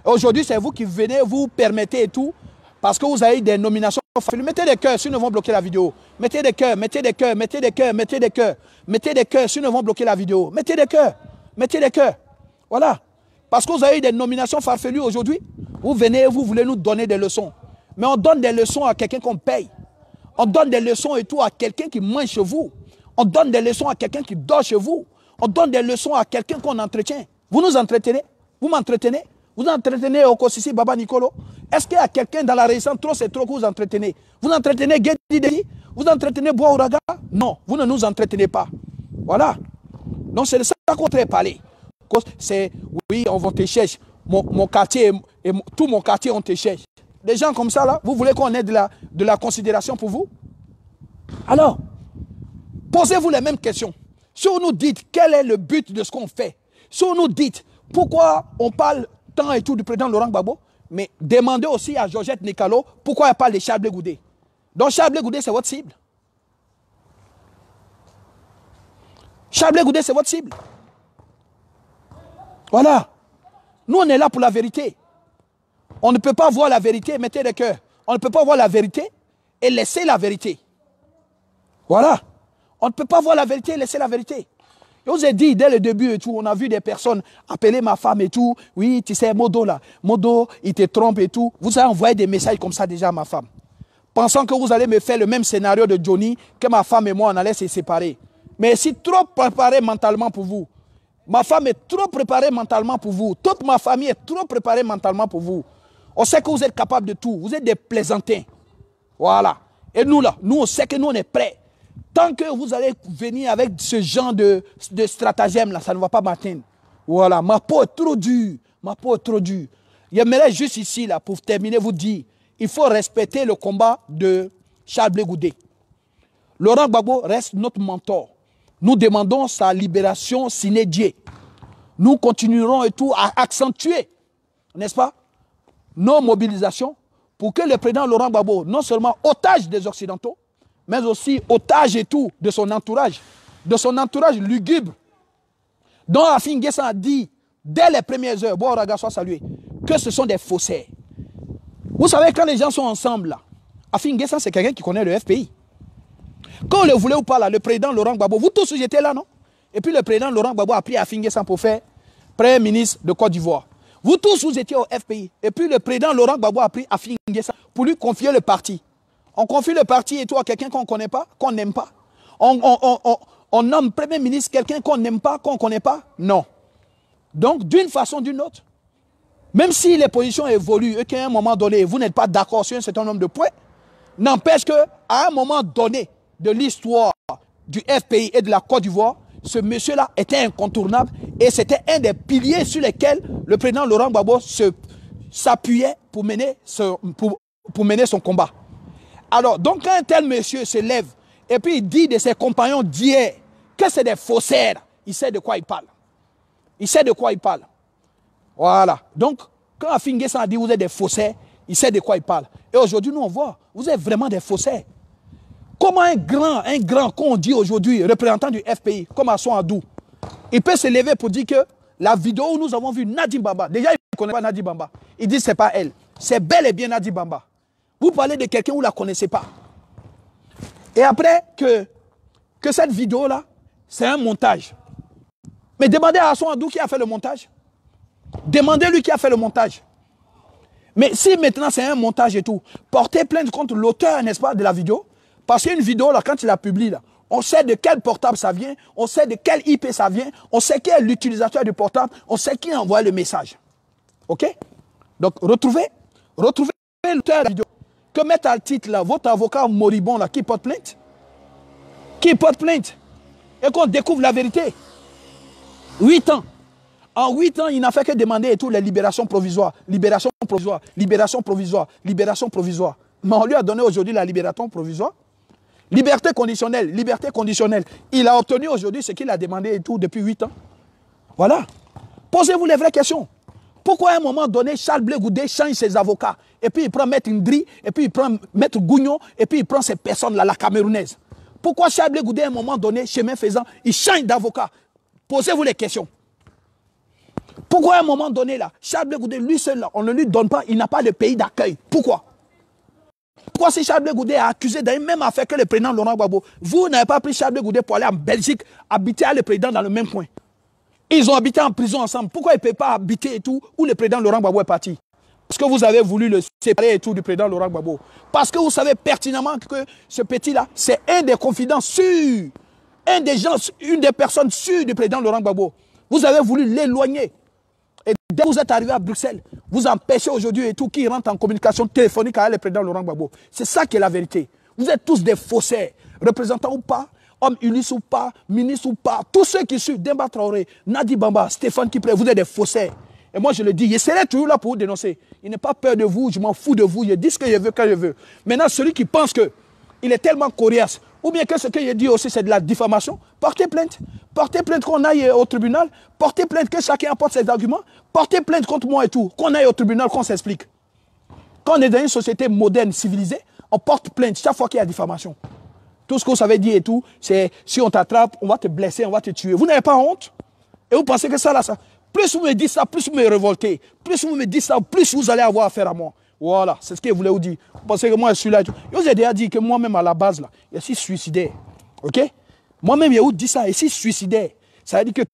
Aujourd'hui, c'est vous qui venez, vous permettez et tout, parce que vous avez des nominations. Mettez des cœurs, sinon ils vont bloquer la vidéo. Mettez des cœurs, mettez des cœurs, mettez des cœurs, mettez des cœurs. Mettez des cœurs, sinon ils vont bloquer la vidéo. Mettez des cœurs, mettez des cœurs. Voilà. Parce que vous avez des nominations farfelues aujourd'hui. Vous venez, vous voulez nous donner des leçons. Mais on donne des leçons à quelqu'un qu'on paye. On donne des leçons et tout à quelqu'un qui mange chez vous. On donne des leçons à quelqu'un qui dort chez vous. On donne des leçons à quelqu'un qu'on entretient. Vous nous entretenez? Vous m'entretenez? Vous entretenez Okosisi Baba Nicolo? Est-ce qu'il y a quelqu'un dans la résistance, trop c'est trop que vous entretenez? Vous entretenez Guedi Dedi? Vous entretenez Boaouraga? Non, vous ne nous entretenez pas. Voilà. Donc c'est de ça qu'on peut parler. C'est, oui, on va te chercher. Mon quartier, et tout mon quartier, on te cherche. Des gens comme ça, là, vous voulez qu'on ait de la considération pour vous? Alors, posez-vous les mêmes questions. Si vous nous dites quel est le but de ce qu'on fait, si vous nous dites pourquoi on parle tant et tout du président Laurent Gbagbo, mais demandez aussi à Georgette Nikalo pourquoi elle parle de Charles Blé Goudé. Donc Charles Blé Goudé, c'est votre cible. Charles Blé Goudé, c'est votre cible. Voilà. Nous, on est là pour la vérité. On ne peut pas voir la vérité et mettre des cœurs. On ne peut pas voir la vérité et laisser la vérité. Voilà. On ne peut pas voir la vérité et laisser la vérité. Je vous ai dit dès le début et tout, on a vu des personnes appeler ma femme et tout. Oui, tu sais, Modo là, Modo, il te trompe et tout. Vous avez envoyé des messages comme ça déjà à ma femme. Pensant que vous allez me faire le même scénario de Johnny, que ma femme et moi, on allait se séparer. Mais c'est trop préparé mentalement pour vous. Ma femme est trop préparée mentalement pour vous. Toute ma famille est trop préparée mentalement pour vous. On sait que vous êtes capable de tout. Vous êtes des plaisantins. Voilà. Et nous là, nous on sait que nous on est prêts. Tant que vous allez venir avec ce genre de stratagème là, ça ne va pas m'atteindre. Voilà, ma peau est trop dure. Ma peau est trop dure. J'aimerais juste ici là, pour terminer, vous dire, il faut respecter le combat de Charles Blé Goudé. Laurent Gbagbo reste notre mentor. Nous demandons sa libération sine die. Nous continuerons et tout à accentuer, n'est-ce pas, nos mobilisations pour que le président Laurent Gbagbo, non seulement otage des Occidentaux, mais aussi otage et tout de son entourage lugubre, dont Affi N'Guessan a dit, dès les premières heures, Boaouraga soit salué, que ce sont des faussaires. Vous savez, quand les gens sont ensemble, là, Affi N'Guessan, c'est quelqu'un qui connaît le FPI. Quand on le voulait ou pas, là, le président Laurent Gbagbo, vous tous étiez là, non? Et puis le président Laurent Gbagbo a pris Affi N'Guessan pour faire Premier ministre de Côte d'Ivoire. Vous tous, vous étiez au FPI. Et puis le président Laurent Gbagbo a pris Affi N'Guessan pour lui confier le parti. On confie le parti et tout à quelqu'un qu'on ne connaît pas, qu'on n'aime pas. On nomme Premier ministre quelqu'un qu'on n'aime pas, qu'on ne connaît pas. Non. Donc, d'une façon ou d'une autre, même si les positions évoluent et qu'à un moment donné, vous n'êtes pas d'accord sur un certain nombre de points, n'empêche qu'à un moment donné de l'histoire du FPI et de la Côte d'Ivoire, ce monsieur-là était incontournable et c'était un des piliers sur lesquels le président Laurent Gbagbo s'appuyait pour mener son combat. Alors, donc quand un tel monsieur se lève et puis il dit de ses compagnons d'hier que c'est des faussaires, il sait de quoi il parle. Il sait de quoi il parle. Voilà. Donc, quand Afinguessan a dit vous êtes des faussaires, il sait de quoi il parle. Et aujourd'hui, nous on voit, vous êtes vraiment des faussaires. Comment un grand qu'on dit aujourd'hui, représentant du FPI, comme Assou Adou, il peut se lever pour dire que la vidéo où nous avons vu Nadi Bamba, déjà il ne connaît pas Nadi Bamba, il dit que ce n'est pas elle, c'est bel et bien Nadi Bamba. Vous parlez de quelqu'un où vous ne la connaissez pas. Et après que cette vidéo-là, c'est un montage. Mais demandez à Assou Adou qui a fait le montage. Demandez-lui qui a fait le montage. Mais si maintenant c'est un montage et tout, portez plainte contre l'auteur, n'est-ce pas, de la vidéo. Parce qu'une vidéo, là, quand il la publie, là, on sait de quel portable ça vient, on sait de quel IP ça vient, on sait qui est l'utilisateur du portable, on sait qui a envoyé le message. OK? Donc, retrouvez l'auteur de la vidéo. Que mettre à titre, là, votre avocat moribond, là, qui porte plainte. Qui porte plainte. Et qu'on découvre la vérité. 8 ans. En 8 ans, il n'a fait que demander et tout les libérations provisoires. Libération provisoire, libération provisoire, libération provisoire. Mais on lui a donné aujourd'hui la libération provisoire. Liberté conditionnelle, liberté conditionnelle. Il a obtenu aujourd'hui ce qu'il a demandé et tout depuis 8 ans. Voilà. Posez-vous les vraies questions. Pourquoi à un moment donné, Charles Blé Goudé change ses avocats et puis il prend Maître Ndri, et puis il prend Maître Gougnon, et puis il prend ces personnes-là, la camerounaise. Pourquoi Charles Blé Goudé à un moment donné, chemin faisant, il change d'avocat? Posez-vous les questions. Pourquoi à un moment donné, là, Charles Blé Goudé, lui seul, là, on ne lui donne pas, il n'a pas de pays d'accueil. Pourquoi? Pourquoi si Charles Blé Goudé a accusé dans une même affaire que le président Laurent Gbagbo, vous n'avez pas pris Charles Blé Goudé pour aller en Belgique, habiter avec le président dans le même coin? Ils ont habité en prison ensemble. Pourquoi ils ne peuvent pas habiter et tout où le président Laurent Gbagbo est parti? Parce que vous avez voulu le séparer et tout du président Laurent Gbagbo. Parce que vous savez pertinemment que ce petit-là, c'est un des confidents sûrs, un des gens, une des personnes sûres du président Laurent Gbagbo. Vous avez voulu l'éloigner. Et dès que vous êtes arrivé à Bruxelles, vous empêchez aujourd'hui et tout qui rentre en communication téléphonique avec le président Laurent Gbagbo. C'est ça qui est la vérité. Vous êtes tous des faussaires, représentants ou pas, hommes unis ou pas, ministres ou pas, tous ceux qui suivent Demba Traoré, Nadi Bamba, Stéphane Kipré, vous êtes des faussaires. Et moi je le dis, je serai toujours là pour vous dénoncer. Il n'est pas peur de vous, je m'en fous de vous, je dis ce que je veux quand je veux. Maintenant celui qui pense qu'il est tellement coriace, ou bien que ce que je dis aussi c'est de la diffamation, portez plainte. Portez plainte qu'on aille au tribunal, portez plainte que chacun apporte ses arguments, portez plainte contre moi et tout, qu'on aille au tribunal, qu'on s'explique. Quand on est dans une société moderne, civilisée, on porte plainte chaque fois qu'il y a diffamation. Tout ce qu'on savait dire et tout, c'est si on t'attrape, on va te blesser, on va te tuer. Vous n'avez pas honte? Et vous pensez que ça, là, ça. Plus vous me dites ça, plus vous me révoltez. Plus vous me dites ça, plus vous allez avoir affaire à moi. Voilà, c'est ce que je voulais vous dire. Vous pensez que moi, je suis là. Je vous ai déjà dit que moi-même, à la base, là, je suis suicidaire. OK? Moi-même, je vous dis ça, je suis suicidaire. Ça veut dire que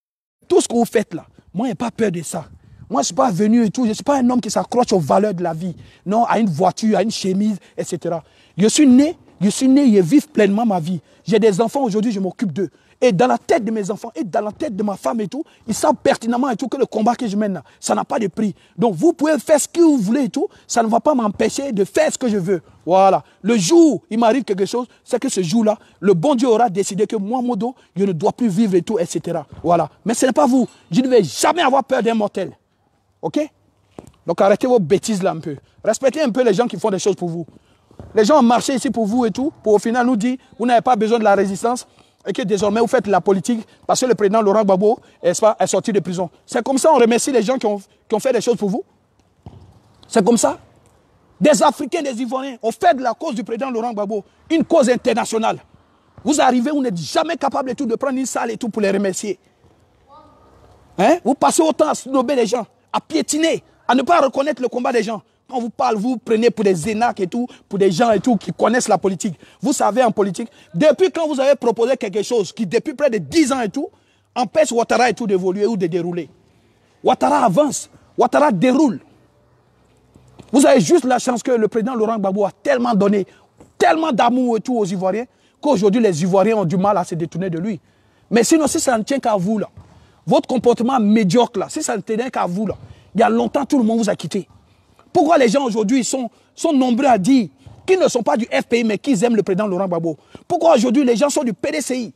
tout ce que vous faites là, moi, je n'ai pas peur de ça. Moi, je ne suis pas venu et tout. Je ne suis pas un homme qui s'accroche aux valeurs de la vie. Non, à une voiture, à une chemise, etc. Je suis né, je vis pleinement ma vie. J'ai des enfants aujourd'hui, je m'occupe d'eux. Et dans la tête de mes enfants et dans la tête de ma femme et tout, ils savent pertinemment et tout que le combat que je mène là, ça n'a pas de prix. Donc vous pouvez faire ce que vous voulez et tout, ça ne va pas m'empêcher de faire ce que je veux. Voilà. Le jour où il m'arrive quelque chose, c'est que ce jour-là, le bon Dieu aura décidé que moi, Modo, je ne dois plus vivre et tout, etc. Voilà. Mais ce n'est pas vous. Je ne vais jamais avoir peur d'un mortel. OK? Donc arrêtez vos bêtises là un peu. Respectez un peu les gens qui font des choses pour vous. Les gens ont marché ici pour vous et tout, pour au final nous dire, vous n'avez pas besoin de la résistance et que désormais vous faites la politique parce que le président Laurent Gbagbo est sorti de prison. C'est comme ça on remercie les gens qui ont fait des choses pour vous. C'est comme ça. Des Africains, des Ivoiriens ont fait de la cause du président Laurent Gbagbo une cause internationale. Vous arrivez, vous n'êtes jamais capable et tout de prendre une salle et tout pour les remercier. Hein? Vous passez autant à snober les gens, à piétiner, à ne pas reconnaître le combat des gens. Quand vous parlez, vous prenez pour des énacs et tout, pour des gens et tout qui connaissent la politique. Vous savez en politique, depuis quand vous avez proposé quelque chose qui depuis près de 10 ans et tout, empêche Ouattara et tout d'évoluer ou de dérouler. Ouattara avance, Ouattara déroule. Vous avez juste la chance que le président Laurent Gbagbo a tellement donné, tellement d'amour et tout aux Ivoiriens, qu'aujourd'hui les Ivoiriens ont du mal à se détourner de lui. Mais sinon, si ça ne tient qu'à vous là, votre comportement médiocre là, si ça ne tenait qu'à vous là, il y a longtemps tout le monde vous a quitté. Pourquoi les gens aujourd'hui sont nombreux à dire qu'ils ne sont pas du FPI mais qu'ils aiment le président Laurent Gbagbo? Pourquoi aujourd'hui les gens sont du PDCI?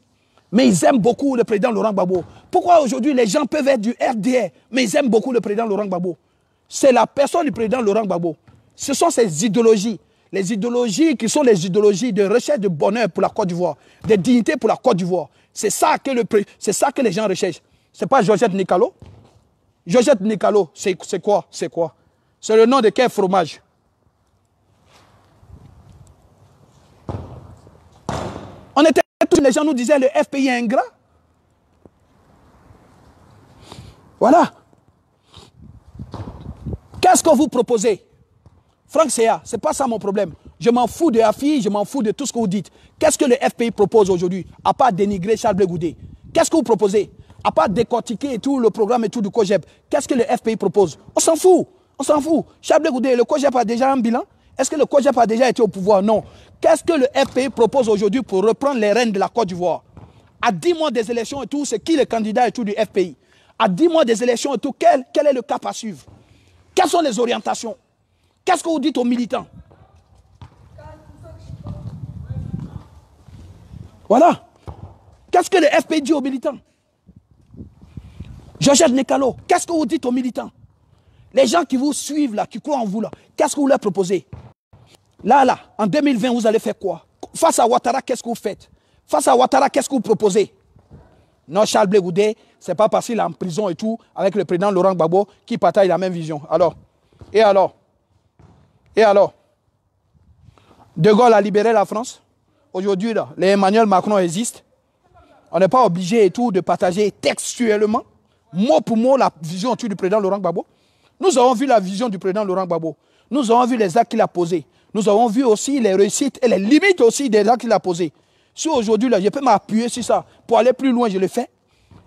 Mais ils aiment beaucoup le président Laurent Gbagbo. Pourquoi aujourd'hui les gens peuvent être du RDR, mais ils aiment beaucoup le président Laurent Gbagbo? C'est la personne du président Laurent Gbagbo. Ce sont ses idéologies. Les idéologies qui sont les idéologies de recherche de bonheur pour la Côte d'Ivoire, de dignité pour la Côte d'Ivoire. C'est ça que les gens recherchent. Ce n'est pas Georgette Nikalo. Georgette Nikalo, c'est quoi? C'est quoi? C'est le nom de quel fromage? On était tous, les gens nous disaient le FPI est ingrat. Voilà. Qu'est-ce que vous proposez? Franck Séa, ce n'est pas ça mon problème. Je m'en fous de AFI, je m'en fous de tout ce que vous dites. Qu'est-ce que le FPI propose aujourd'hui? À part dénigrer Charles Blé Goudé. Qu'est-ce que vous proposez? À part décortiquer et tout le programme et tout du COGEP. Qu'est-ce que le FPI propose? On s'en fout. On s'en fout. Charles Blé Goudé, le COGEP a déjà un bilan? Est-ce que le COGEP a déjà été au pouvoir? Non. Qu'est-ce que le FPI propose aujourd'hui pour reprendre les rênes de la Côte d'Ivoire? À 10 mois des élections et tout, c'est qui le candidat et tout du FPI? À 10 mois des élections et tout, quel est le cap à suivre? Quelles sont les orientations? Qu'est-ce que vous dites aux militants? Voilà. Qu'est-ce que le FPI dit aux militants? Georgette Nikalo, qu'est-ce que vous dites aux militants? Les gens qui vous suivent là, qui croient en vous là, qu'est-ce que vous leur proposez? Là, en 2020, vous allez faire quoi? Face à Ouattara, qu'est-ce que vous faites? Face à Ouattara, qu'est-ce que vous proposez? Non, Charles Blé Goudé, ce n'est pas parce qu'il est en prison et tout, avec le président Laurent Gbagbo, qui partage la même vision. Alors? Et alors? Et alors? De Gaulle a libéré la France. Aujourd'hui, les Emmanuel Macron existent. On n'est pas obligé et tout de partager textuellement, mot pour mot, la vision du président Laurent Gbagbo. Nous avons vu la vision du président Laurent Gbagbo. Nous avons vu les actes qu'il a posés. Nous avons vu aussi les réussites et les limites aussi des actes qu'il a posés. Si aujourd'hui, je peux m'appuyer sur ça pour aller plus loin, je le fais.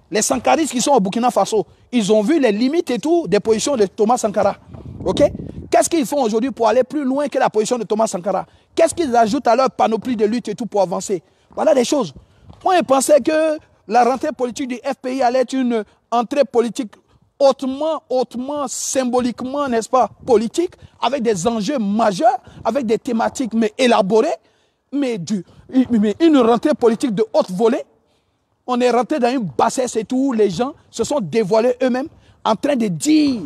Les Sankaristes qui sont au Burkina Faso, ils ont vu les limites et tout des positions de Thomas Sankara. Ok? Qu'est-ce qu'ils font aujourd'hui pour aller plus loin que la position de Thomas Sankara? Qu'est-ce qu'ils ajoutent à leur panoplie de lutte et tout pour avancer? Voilà des choses. Moi, je pensais que la rentrée politique du FPI allait être une entrée politique hautement, symboliquement, n'est-ce pas, politique, avec des enjeux majeurs, avec des thématiques mais élaborées, mais une rentrée politique de haute volée. On est rentré dans une bassesse et tout, les gens se sont dévoilés eux-mêmes en train de dire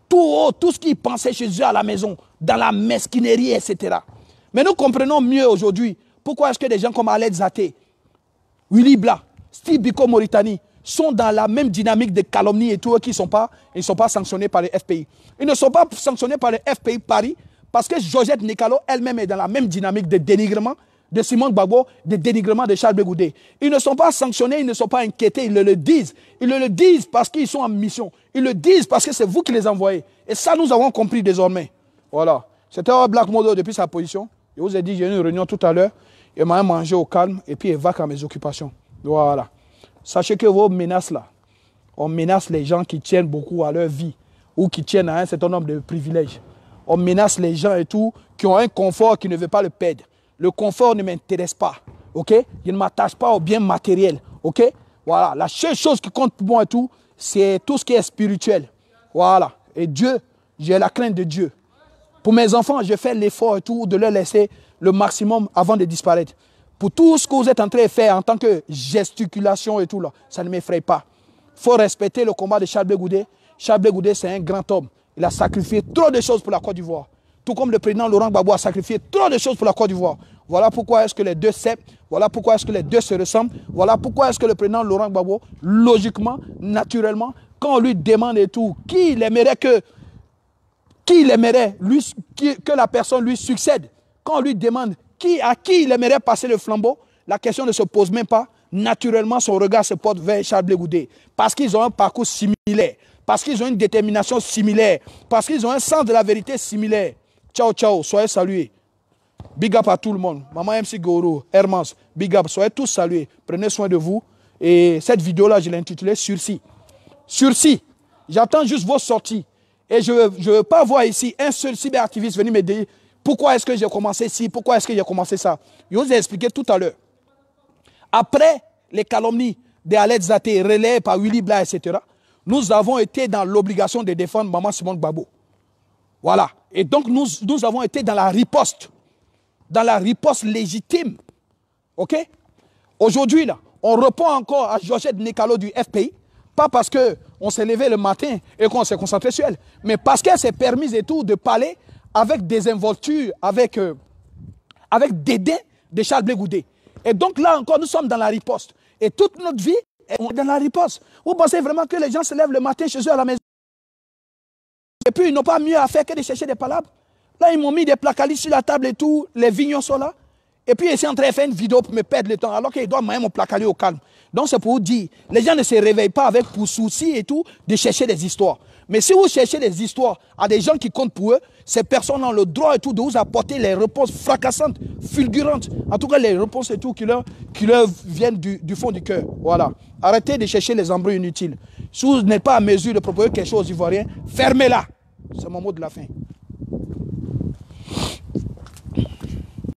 tout haut, tout ce qu'ils pensaient chez eux à la maison, dans la mesquinerie, etc. Mais nous comprenons mieux aujourd'hui pourquoi est-ce que des gens comme Aled Zaté, Willy Bla, Steve Biko Mauritanie sont dans la même dynamique de calomnie et tout, qui ils ne sont pas sanctionnés par le FPI. Ils ne sont pas sanctionnés par le FPI Paris parce que Georgette Nikalo elle-même est dans la même dynamique de dénigrement de Simone Gbagbo, de dénigrement de Charles Blé Goudé. Ils ne sont pas sanctionnés, ils ne sont pas inquiétés, ils le disent. Ils le disent parce qu'ils sont en mission. Ils le disent parce que c'est vous qui les envoyez. Et ça, nous avons compris désormais. Voilà. C'était Black Modo depuis sa position. Je vous ai dit, j'ai eu une réunion tout à l'heure. Il m'a mangé au calme et puis il va à mes occupations. Voilà. Sachez que vos menaces là, on menace les gens qui tiennent beaucoup à leur vie ou qui tiennent à un certain nombre de privilèges. On menace les gens et tout qui ont un confort qui ne veut pas le perdre. Le confort ne m'intéresse pas, ok? Je ne m'attache pas au bien matériel, ok? Voilà, la seule chose qui compte pour moi et tout, c'est tout ce qui est spirituel. Voilà, et Dieu, j'ai la crainte de Dieu. Pour mes enfants, je fais l'effort et tout de leur laisser le maximum avant de disparaître. Pour tout ce que vous êtes en train de faire en tant que gesticulation et tout, là, ça ne m'effraie pas. Il faut respecter le combat de Charles Blé Goudé. Charles Blé Goudé, c'est un grand homme. Il a sacrifié trop de choses pour la Côte d'Ivoire. Tout comme le président Laurent Gbagbo a sacrifié trop de choses pour la Côte d'Ivoire. Voilà pourquoi est-ce que les deux s'aiment. Voilà pourquoi est-ce que les deux se ressemblent. Voilà pourquoi est-ce que le président Laurent Gbagbo, logiquement, naturellement, quand on lui demande et tout, qui il aimerait que la personne lui succède, quand on lui demande à qui il aimerait passer le flambeau, la question ne se pose même pas. Naturellement, son regard se porte vers Charles Blé Goudé. Parce qu'ils ont un parcours similaire. Parce qu'ils ont une détermination similaire. Parce qu'ils ont un sens de la vérité similaire. Ciao, ciao, soyez salués. Big up à tout le monde. Maman MC Goro, Hermance, big up, soyez tous salués. Prenez soin de vous. Et cette vidéo-là, je l'ai intitulée Sursis. Sursis. J'attends juste vos sorties. Et je ne veux pas voir ici un seul cyberactiviste venir me dire pourquoi est-ce que j'ai commencé ci, pourquoi est-ce que j'ai commencé ça. Je vous ai expliqué tout à l'heure. Après les calomnies de Aled Zaté relayées par Willy Bla, etc., nous avons été dans l'obligation de défendre Maman Simone Gbagbo. Voilà. Et donc, nous avons été dans la riposte légitime. OK? Aujourd'hui, là, On répond encore à Georgette Nekalo du FPI, pas parce qu'on s'est levé le matin et qu'on s'est concentré sur elle, mais parce qu'elle s'est permise et tout de parler avec désinvolture, avec dédain de Charles Blé Goudé. Et donc là encore, nous sommes dans la riposte. Et toute notre vie, on est dans la riposte. Vous pensez vraiment que les gens se lèvent le matin chez eux à la maison et puis ils n'ont pas mieux à faire que de chercher des palabres? Là, ils m'ont mis des placalis sur la table et tout, les vignons sont là. Et puis, ils sont en train de faire une vidéo pour me perdre le temps, alors qu'ils doivent mettre mon placali au calme. Donc, c'est pour vous dire, les gens ne se réveillent pas avec pour souci et tout de chercher des histoires. Mais si vous cherchez des histoires à des gens qui comptent pour eux, ces personnes ont le droit et tout de vous apporter les réponses fracassantes, fulgurantes. En tout cas, les réponses et tout qui leur viennent du fond du cœur. Voilà. Arrêtez de chercher les embrouilles inutiles. Si vous n'êtes pas à mesure de proposer quelque chose aux Ivoiriens, fermez-la. C'est mon mot de la fin.